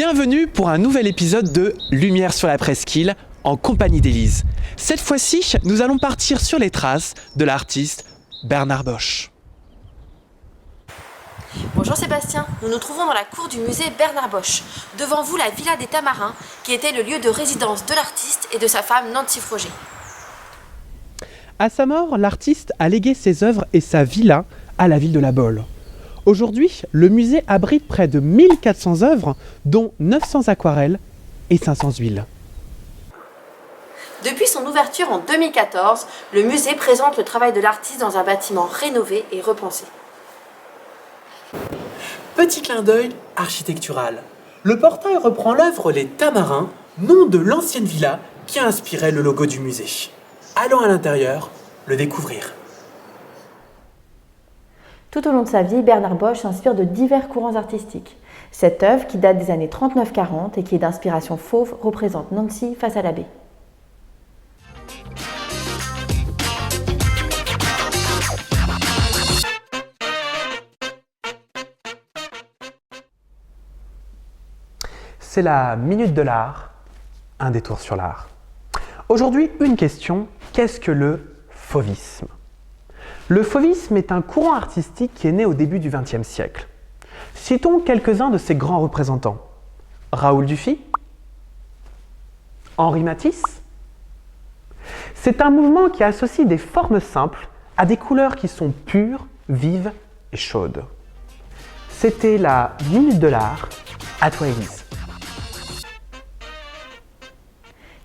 Bienvenue pour un nouvel épisode de Lumière sur la presqu'île en compagnie d'Élise. Cette fois-ci, nous allons partir sur les traces de l'artiste Bernard Bosch. Bonjour Sébastien, nous nous trouvons dans la cour du musée Bernard Bosch. Devant vous, la Villa des Tamarins, qui était le lieu de résidence de l'artiste et de sa femme Nancy Froger. À sa mort, l'artiste a légué ses œuvres et sa villa à la ville de La Baule. Aujourd'hui, le musée abrite près de 1400 œuvres, dont 900 aquarelles et 500 huiles. Depuis son ouverture en 2014, le musée présente le travail de l'artiste dans un bâtiment rénové et repensé. Petit clin d'œil architectural. Le portail reprend l'œuvre Les Tamarins, nom de l'ancienne villa qui a inspiré le logo du musée. Allons à l'intérieur le découvrir. Tout au long de sa vie, Bernard Bosch s'inspire de divers courants artistiques. Cette œuvre, qui date des années 39-40 et qui est d'inspiration fauve, représente Nancy face à la baie. C'est la Minute de l'Art, un détour sur l'art. Aujourd'hui, une question, qu'est-ce que le fauvisme ? Le fauvisme est un courant artistique qui est né au début du XXe siècle. Citons quelques-uns de ses grands représentants. Raoul Dufy, Henri Matisse. C'est un mouvement qui associe des formes simples à des couleurs qui sont pures, vives et chaudes. C'était la Minute de l'Art, à toi Élise.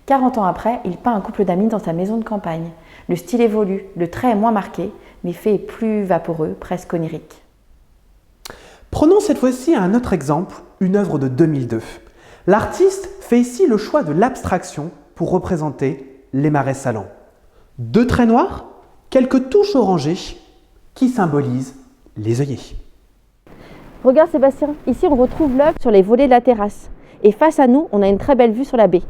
40 ans après, il peint un couple d'amis dans sa maison de campagne. Le style évolue, le trait est moins marqué, l'effet est plus vaporeux, presque onirique. Prenons cette fois-ci un autre exemple, une œuvre de 2002. L'artiste fait ici le choix de l'abstraction pour représenter les marais salants. Deux traits noirs, quelques touches orangées qui symbolisent les œillets. Regarde Sébastien, ici on retrouve l'œuvre sur les volets de la terrasse. Et face à nous, on a une très belle vue sur la baie.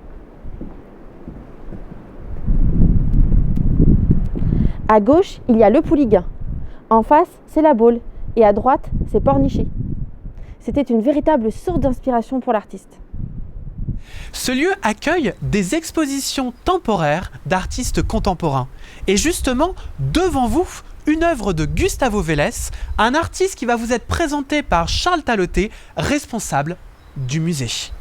À gauche, il y a le Pouliguen. En face, c'est la Baule. Et à droite, c'est Pornichet. C'était une véritable source d'inspiration pour l'artiste. Ce lieu accueille des expositions temporaires d'artistes contemporains. Et justement, devant vous, une œuvre de Gustavo Vélez, un artiste qui va vous être présenté par Charles Taloté, responsable du musée.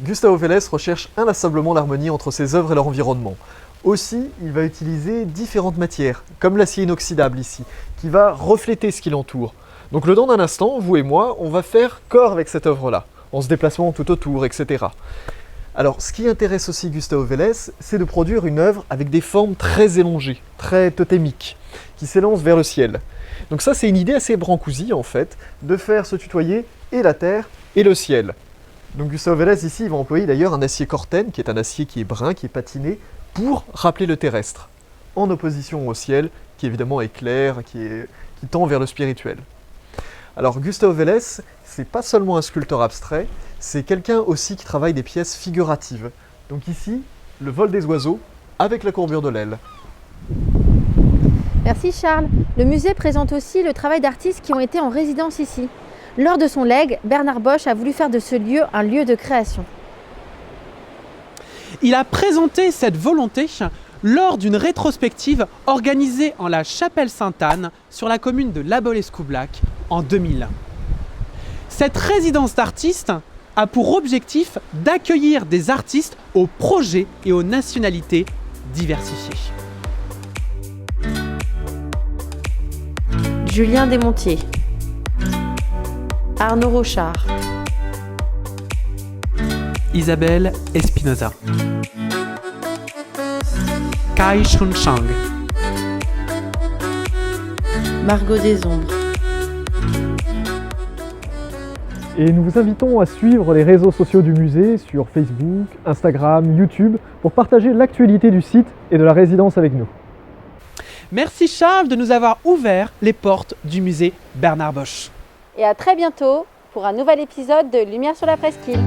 Gustavo Vélez recherche inlassablement l'harmonie entre ses œuvres et leur environnement. Aussi, il va utiliser différentes matières, comme l'acier inoxydable ici, qui va refléter ce qui l'entoure. Donc le temps d'un instant, vous et moi, on va faire corps avec cette œuvre-là, en se déplaçant tout autour, etc. Alors, ce qui intéresse aussi Gustavo Vélez, c'est de produire une œuvre avec des formes très élongées, très totémiques, qui s'élancent vers le ciel. Donc ça, c'est une idée assez Brancusi, en fait, de faire se tutoyer et la terre et le ciel. Donc Gustavo Vélez, ici, il va employer d'ailleurs un acier Corten, qui est un acier qui est brun, qui est patiné, pour rappeler le terrestre, en opposition au ciel, qui évidemment est clair, qui tend vers le spirituel. Alors Gustavo Vélez, c'est pas seulement un sculpteur abstrait, c'est quelqu'un aussi qui travaille des pièces figuratives. Donc ici, le vol des oiseaux avec la courbure de l'aile. Merci Charles. Le musée présente aussi le travail d'artistes qui ont été en résidence ici. Lors de son legs, Bernard Bosch a voulu faire de ce lieu un lieu de création. Il a présenté cette volonté lors d'une rétrospective organisée en la Chapelle Sainte-Anne sur la commune de La Baule-Escoublac en 2001. Cette résidence d'artistes a pour objectif d'accueillir des artistes aux projets et aux nationalités diversifiées. Julien Desmontiers, Arnaud Rochard, Isabelle Espinoza, Kai Chun-Chang, Margot Desombres. Et nous vous invitons à suivre les réseaux sociaux du musée sur Facebook, Instagram, YouTube, pour partager l'actualité du site et de la résidence avec nous. Merci Charles de nous avoir ouvert les portes du musée Bernard Bosch. Et à très bientôt pour un nouvel épisode de Lumière sur la presqu'île.